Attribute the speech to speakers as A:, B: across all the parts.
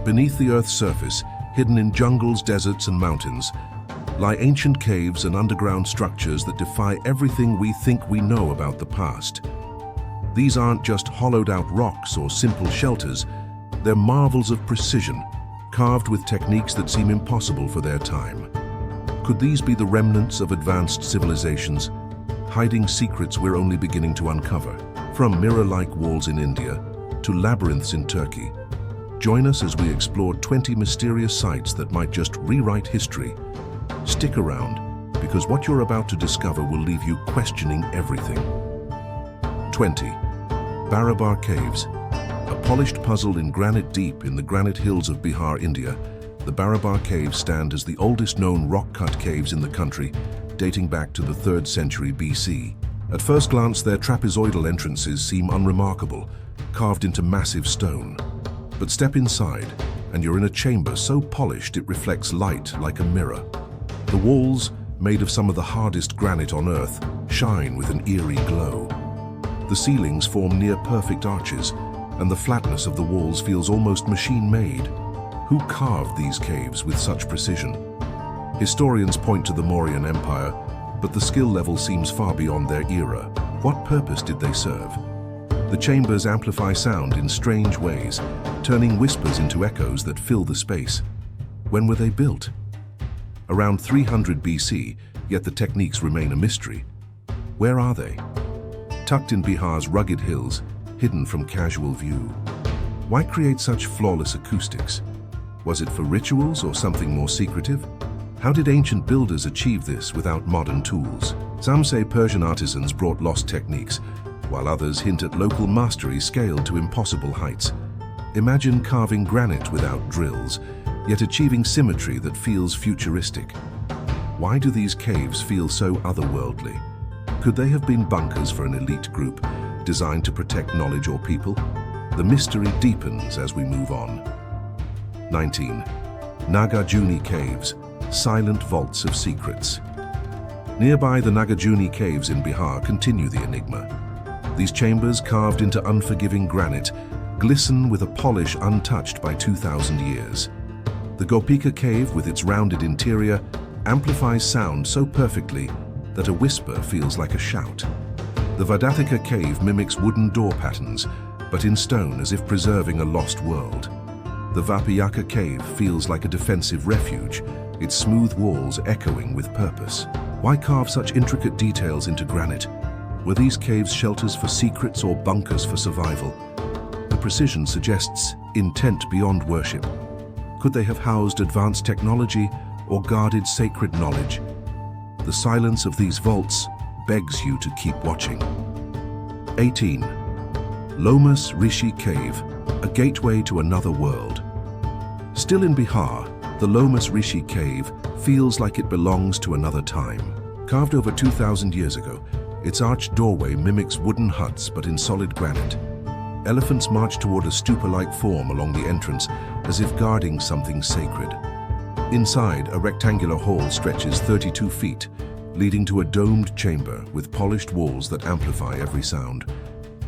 A: Beneath the Earth's surface, hidden in jungles, deserts, and mountains, lie ancient caves and underground structures that defy everything we think we know about the past. These aren't just hollowed-out rocks or simple shelters, they're marvels of precision, carved with techniques that seem impossible for their time. Could these be the remnants of advanced civilizations, hiding secrets we're only beginning to uncover? From mirror-like walls in India to labyrinths in Turkey, join us as we explore 20 mysterious sites that might just rewrite history. Stick around, because what you're about to discover will leave you questioning everything. 20. Barabar Caves. A polished puzzle in granite deep in the granite hills of Bihar, India, the Barabar Caves stand as the oldest known rock-cut caves in the country, dating back to the 3rd century BC. At first glance, their trapezoidal entrances seem unremarkable, carved into massive stone. But step inside, and you're in a chamber so polished it reflects light like a mirror. The walls, made of some of the hardest granite on Earth, shine with an eerie glow. The ceilings form near-perfect arches, and the flatness of the walls feels almost machine-made. Who carved these caves with such precision? Historians point to the Mauryan Empire, but the skill level seems far beyond their era. What purpose did they serve? The chambers amplify sound in strange ways, turning whispers into echoes that fill the space. When were they built? Around 300 BC, yet the techniques remain a mystery. Where are they? Tucked in Bihar's rugged hills, hidden from casual view. Why create such flawless acoustics? Was it for rituals or something more secretive? How did ancient builders achieve this without modern tools? Some say Persian artisans brought lost techniques, while others hint at local mastery scaled to impossible heights. Imagine carving granite without drills, yet achieving symmetry that feels futuristic. Why do these caves feel so otherworldly? Could they have been bunkers for an elite group, designed to protect knowledge or people? The mystery deepens as we move on. 19. Nagarjuni Caves, silent vaults of secrets. Nearby, the Nagarjuni Caves in Bihar continue the enigma. These chambers, carved into unforgiving granite, glisten with a polish untouched by 2,000 years. The Gopika Cave, with its rounded interior, amplifies sound so perfectly that a whisper feels like a shout. The Vadatika Cave mimics wooden door patterns, but in stone, as if preserving a lost world. The Vapayaka Cave feels like a defensive refuge, its smooth walls echoing with purpose. Why carve such intricate details into granite? Were these caves shelters for secrets or bunkers for survival? The precision suggests intent beyond worship. Could they have housed advanced technology or guarded sacred knowledge? The silence of these vaults begs you to keep watching. 18. Lomas Rishi Cave, a gateway to another world. Still in Bihar, the Lomas Rishi Cave feels like it belongs to another time. Carved over 2,000 years ago, its arched doorway mimics wooden huts but in solid granite. Elephants march toward a stupa-like form along the entrance, as if guarding something sacred. Inside, a rectangular hall stretches 32 feet, leading to a domed chamber with polished walls that amplify every sound.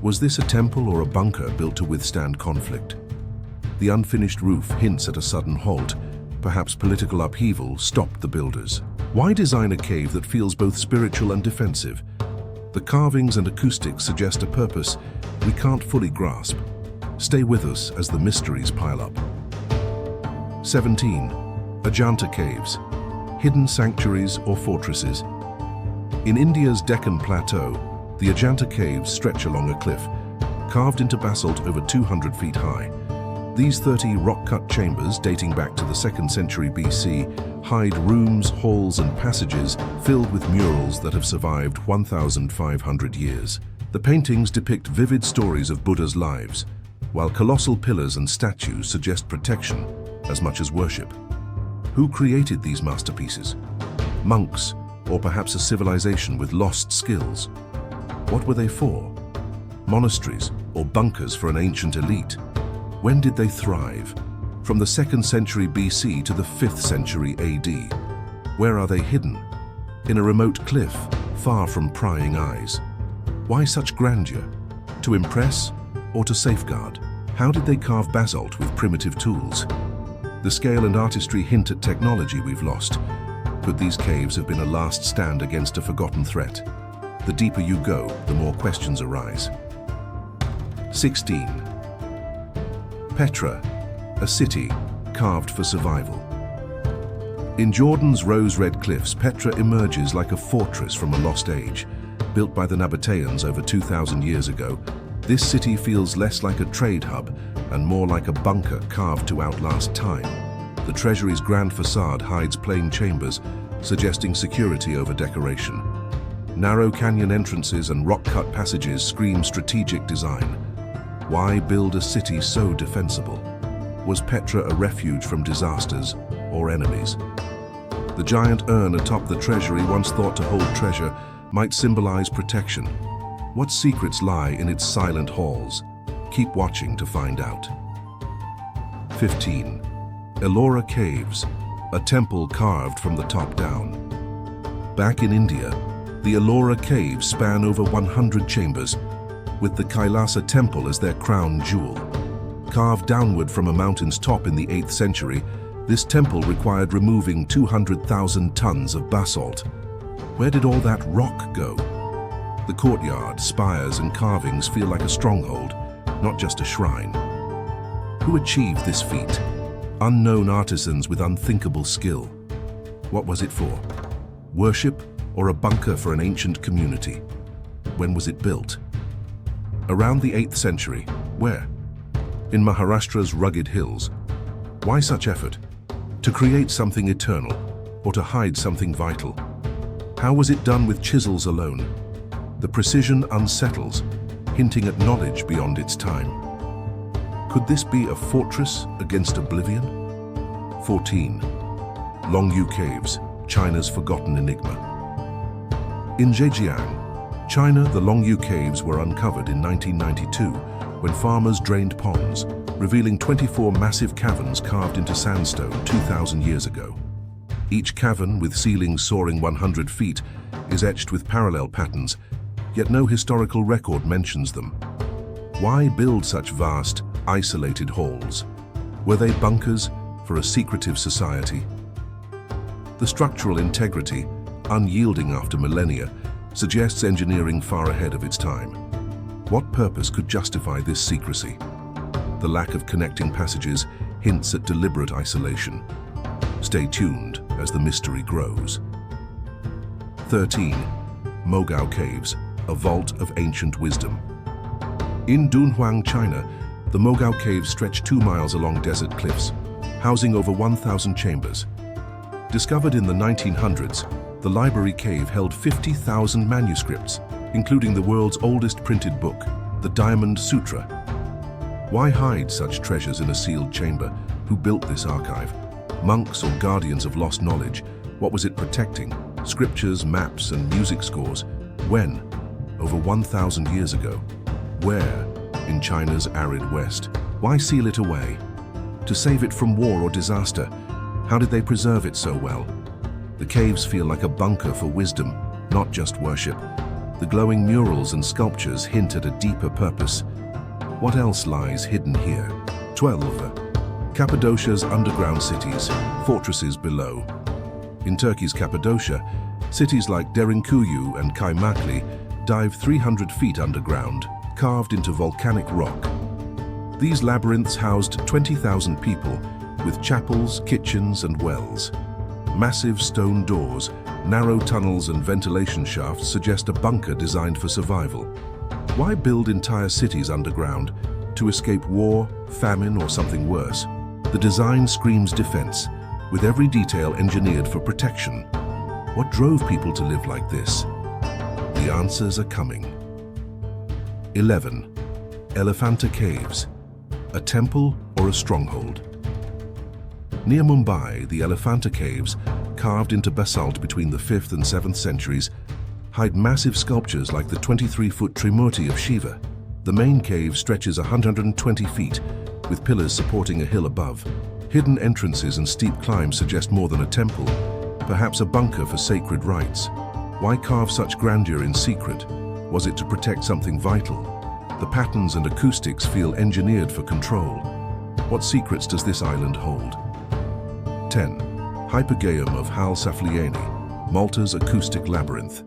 A: Was this a temple or a bunker built to withstand conflict? The unfinished roof hints at a sudden halt. Perhaps political upheaval stopped the builders. Why design a cave that feels both spiritual and defensive? The carvings and acoustics suggest a purpose we can't fully grasp. Stay with us as the mysteries pile up. 17. Ajanta Caves, hidden sanctuaries or fortresses. In India's Deccan Plateau, the Ajanta Caves stretch along a cliff, carved into basalt over 200 feet high. These 30 rock-cut chambers, dating back to the 2nd century BC, hide rooms, halls, and passages filled with murals that have survived 1,500 years. The paintings depict vivid stories of Buddha's lives, while colossal pillars and statues suggest protection as much as worship. Who created these masterpieces? Monks, or perhaps a civilization with lost skills? What were they for? Monasteries or bunkers for an ancient elite? When did they thrive? From the 2nd century BC to the 5th century AD. Where are they hidden? In a remote cliff, far from prying eyes. Why such grandeur? To impress or to safeguard? How did they carve basalt with primitive tools? The scale and artistry hint at technology we've lost. Could these caves have been a last stand against a forgotten threat? The deeper you go, the more questions arise. 16. Petra, a city carved for survival. In Jordan's rose-red cliffs, Petra emerges like a fortress from a lost age. Built by the Nabateans over 2,000 years ago, this city feels less like a trade hub and more like a bunker carved to outlast time. The treasury's grand facade hides plain chambers, suggesting security over decoration. Narrow canyon entrances and rock-cut passages scream strategic design. Why build a city so defensible? Was Petra a refuge from disasters or enemies? The giant urn atop the treasury, once thought to hold treasure, might symbolize protection. What secrets lie in its silent halls? Keep watching to find out. 15. Ellora Caves, a temple carved from the top down. Back in India, the Ellora Caves span over 100 chambers, with the Kailasa temple as their crown jewel. Carved downward from a mountain's top in the 8th century, this temple required removing 200,000 tons of basalt. Where did all that rock go? The courtyard, spires, and carvings feel like a stronghold, not just a shrine. Who achieved this feat? Unknown artisans with unthinkable skill. What was it for? Worship or a bunker for an ancient community? When was it built? Around the 8th century. Where? In Maharashtra's rugged hills. Why such effort? To create something eternal or to hide something vital? How was it done with chisels alone? The precision unsettles, hinting at knowledge beyond its time. Could this be a fortress against oblivion? 14. Longyu Caves, China's forgotten enigma. In Zhejiang, China, the Longyu Caves were uncovered in 1992 when farmers drained ponds, revealing 24 massive caverns carved into sandstone 2,000 years ago. Each cavern, with ceilings soaring 100 feet, is etched with parallel patterns, yet no historical record mentions them. Why build such vast, isolated halls? Were they bunkers for a secretive society? The structural integrity, unyielding after millennia, suggests engineering far ahead of its time. What purpose could justify this secrecy? The lack of connecting passages hints at deliberate isolation. Stay tuned as the mystery grows. 13. Mogao Caves, a vault of ancient wisdom. In Dunhuang, China, the Mogao Caves stretch 2 miles along desert cliffs, housing over 1,000 chambers. Discovered in the 1900s, the library cave held 50,000 manuscripts, including the world's oldest printed book, the Diamond Sutra. Why hide such treasures in a sealed chamber? Who built this archive? Monks or guardians of lost knowledge? What was it protecting? Scriptures, maps, and music scores. When? Over 1,000 years ago. Where? In China's arid west. Why seal it away? To save it from war or disaster. How did they preserve it so well? The caves feel like a bunker for wisdom, not just worship. The glowing murals and sculptures hint at a deeper purpose. What else lies hidden here? 12. Cappadocia's underground cities, fortresses below. In Turkey's Cappadocia, cities like Derinkuyu and Kaymakli dive 300 feet underground, carved into volcanic rock. These labyrinths housed 20,000 people, with chapels, kitchens, and wells. Massive stone doors, narrow tunnels, and ventilation shafts suggest a bunker designed for survival. Why build entire cities underground? To escape war, famine, or something worse? The design screams defense, with every detail engineered for protection. What drove people to live like this? The answers are coming. 11. Elephanta Caves, a temple or a stronghold? Near Mumbai, the Elephanta Caves, carved into basalt between the 5th and 7th centuries, hide massive sculptures like the 23-foot Trimurti of Shiva. The main cave stretches 120 feet, with pillars supporting a hill above. Hidden entrances and steep climbs suggest more than a temple, perhaps a bunker for sacred rites. Why carve such grandeur in secret? Was it to protect something vital? The patterns and acoustics feel engineered for control. What secrets does this island hold? 10. Hypogeum of Hal Saflieni, Malta's acoustic labyrinth.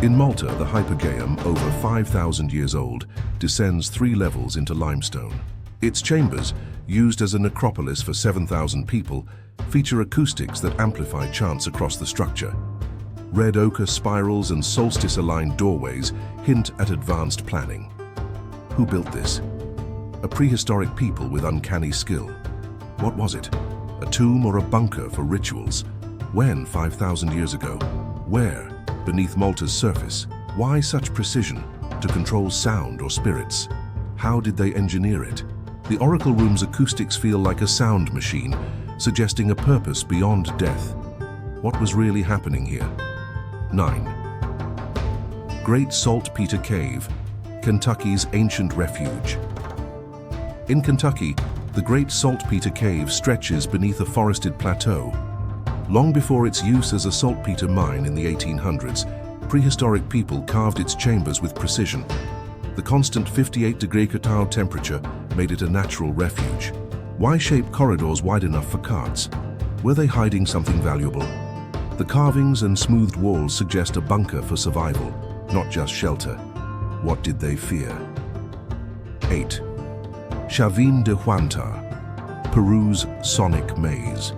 A: In Malta, the hypogeum, over 5,000 years old, descends 3 levels into limestone. Its chambers, used as a necropolis for 7,000 people, feature acoustics that amplify chants across the structure. Red ochre spirals and solstice-aligned doorways hint at advanced planning. Who built this? A prehistoric people with uncanny skill. What was it? A tomb or a bunker for rituals? When 5,000 years ago? Where? Beneath Malta's surface. Why such precision? To control sound or spirits? How did they engineer it? The Oracle Room's acoustics feel like a sound machine, suggesting a purpose beyond death. What was really happening here? 9. Great Saltpeter Cave, Kentucky's ancient refuge. In Kentucky, the Great Saltpeter Cave stretches beneath a forested plateau. Long before its use as a saltpeter mine in the 1800s, prehistoric people carved its chambers with precision. The constant 58-degree Celsius temperature made it a natural refuge. Why shape corridors wide enough for carts? Were they hiding something valuable? The carvings and smoothed walls suggest a bunker for survival, not just shelter. What did they fear? 8. Chavin de Huantar, Peru's sonic maze.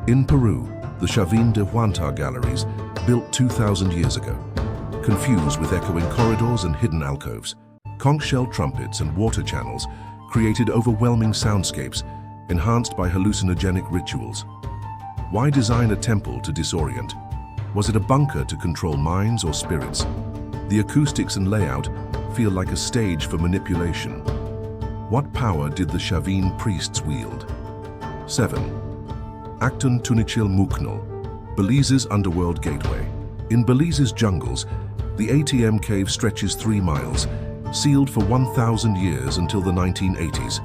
A: In Peru, the Chavin de Huantar galleries, built 2,000 years ago, confused with echoing corridors and hidden alcoves, conch shell trumpets and water channels created overwhelming soundscapes, enhanced by hallucinogenic rituals. Why design a temple to disorient? Was it a bunker to control minds or spirits? The acoustics and layout feel like a stage for manipulation. What power did the Chavin priests wield? 7. Acton Tunichil Muknal, Belize's underworld gateway. In Belize's jungles, the ATM cave stretches 3 miles, sealed for 1,000 years until the 1980s.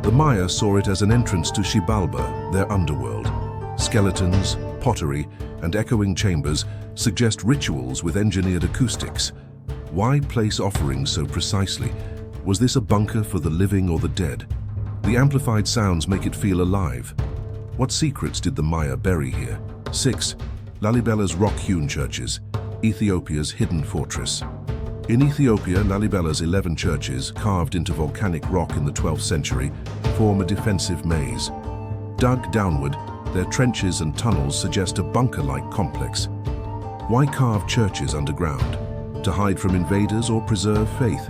A: The Maya saw it as an entrance to Xibalba, their underworld. Skeletons, pottery, and echoing chambers suggest rituals with engineered acoustics. Why place offerings so precisely? Was this a bunker for the living or the dead? The amplified sounds make it feel alive. What secrets did the Maya bury here? 6. Lalibella's rock-hewn churches, Ethiopia's hidden fortress. In Ethiopia, Lalibella's 11 churches, carved into volcanic rock in the 12th century, form a defensive maze. Dug downward, their trenches and tunnels suggest a bunker-like complex. Why carve churches underground? To hide from invaders or preserve faith?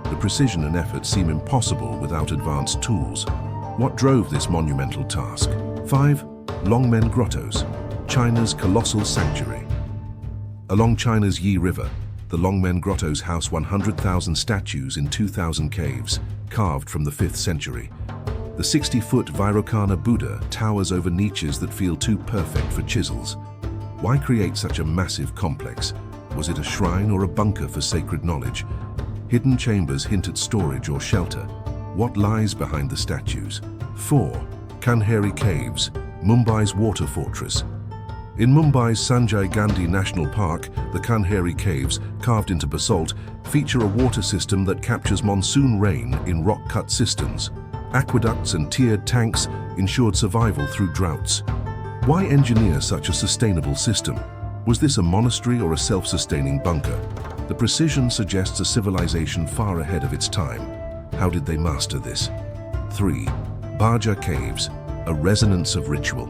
A: The precision and effort seem impossible without advanced tools. What drove this monumental task? 5. Longmen Grottos, China's colossal sanctuary. Along China's Yi River, the Longmen Grottos house 100,000 statues in 2,000 caves, carved from the 5th century. The 60-foot Vairocana Buddha towers over niches that feel too perfect for chisels. Why create such a massive complex? Was it a shrine or a bunker for sacred knowledge? Hidden chambers hint at storage or shelter. What lies behind the statues? 4. Kanheri Caves, Mumbai's water fortress. In Mumbai's Sanjay Gandhi National Park, the Kanheri Caves, carved into basalt, feature a water system that captures monsoon rain in rock-cut cisterns. Aqueducts and tiered tanks ensured survival through droughts. Why engineer such a sustainable system? Was this a monastery or a self-sustaining bunker? The precision suggests a civilization far ahead of its time. How did they master this? 3. Baja Caves, a resonance of ritual.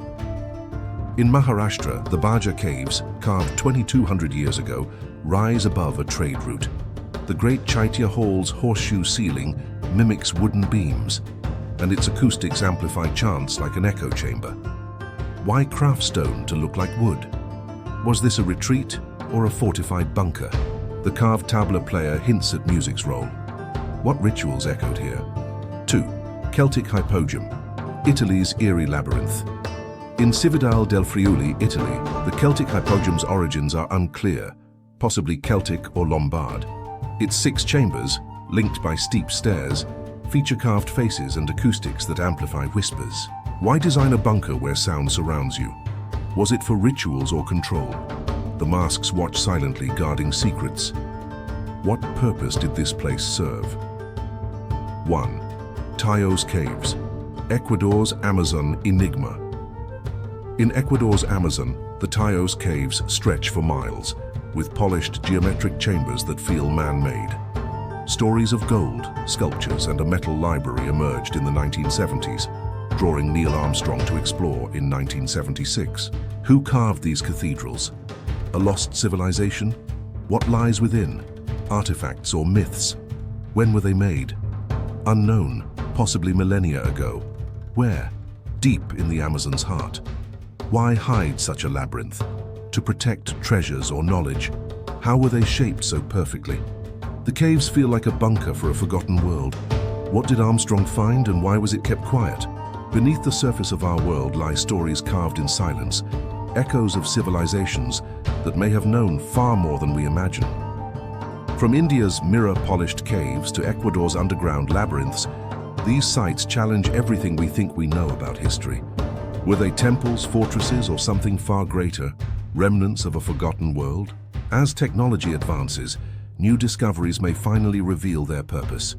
A: In Maharashtra, the Baja Caves, carved 2,200 years ago, rise above a trade route. The Great Chaitya Hall's horseshoe ceiling mimics wooden beams, and its acoustics amplify chants like an echo chamber. Why craft stone to look like wood? Was this a retreat or a fortified bunker? The carved tabla player hints at music's role. What rituals echoed here? 2. Celtic Hypogeum, Italy's eerie labyrinth. In Cividale del Friuli, Italy, the Celtic Hypogeum's origins are unclear, possibly Celtic or Lombard. Its 6 chambers, linked by steep stairs, feature carved faces and acoustics that amplify whispers. Why design a bunker where sound surrounds you? Was it for rituals or control? The masks watch silently, guarding secrets. What purpose did this place serve? 1. Tayo's Caves, Ecuador's Amazon enigma. In Ecuador's Amazon, the Tayo's Caves stretch for miles, with polished geometric chambers that feel man-made. Stories of gold, sculptures, and a metal library emerged in the 1970s, drawing Neil Armstrong to explore in 1976. Who carved these cathedrals? A lost civilization? What lies within? Artifacts or myths? When were they made? Unknown, possibly millennia ago. Where? Deep in the Amazon's heart. Why hide such a labyrinth? To protect treasures or knowledge? How were they shaped so perfectly? The caves feel like a bunker for a forgotten world. What did Armstrong find and why was it kept quiet? Beneath the surface of our world lie stories carved in silence, echoes of civilizations that may have known far more than we imagine. From India's mirror-polished caves to Ecuador's underground labyrinths, these sites challenge everything we think we know about history. Were they temples, fortresses, or something far greater, remnants of a forgotten world? As technology advances, new discoveries may finally reveal their purpose.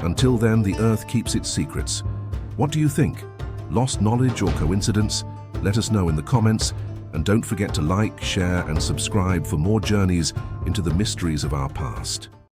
A: Until then, the Earth keeps its secrets. What do you think? Lost knowledge or coincidence? Let us know in the comments, and don't forget to like, share, and subscribe for more journeys into the mysteries of our past.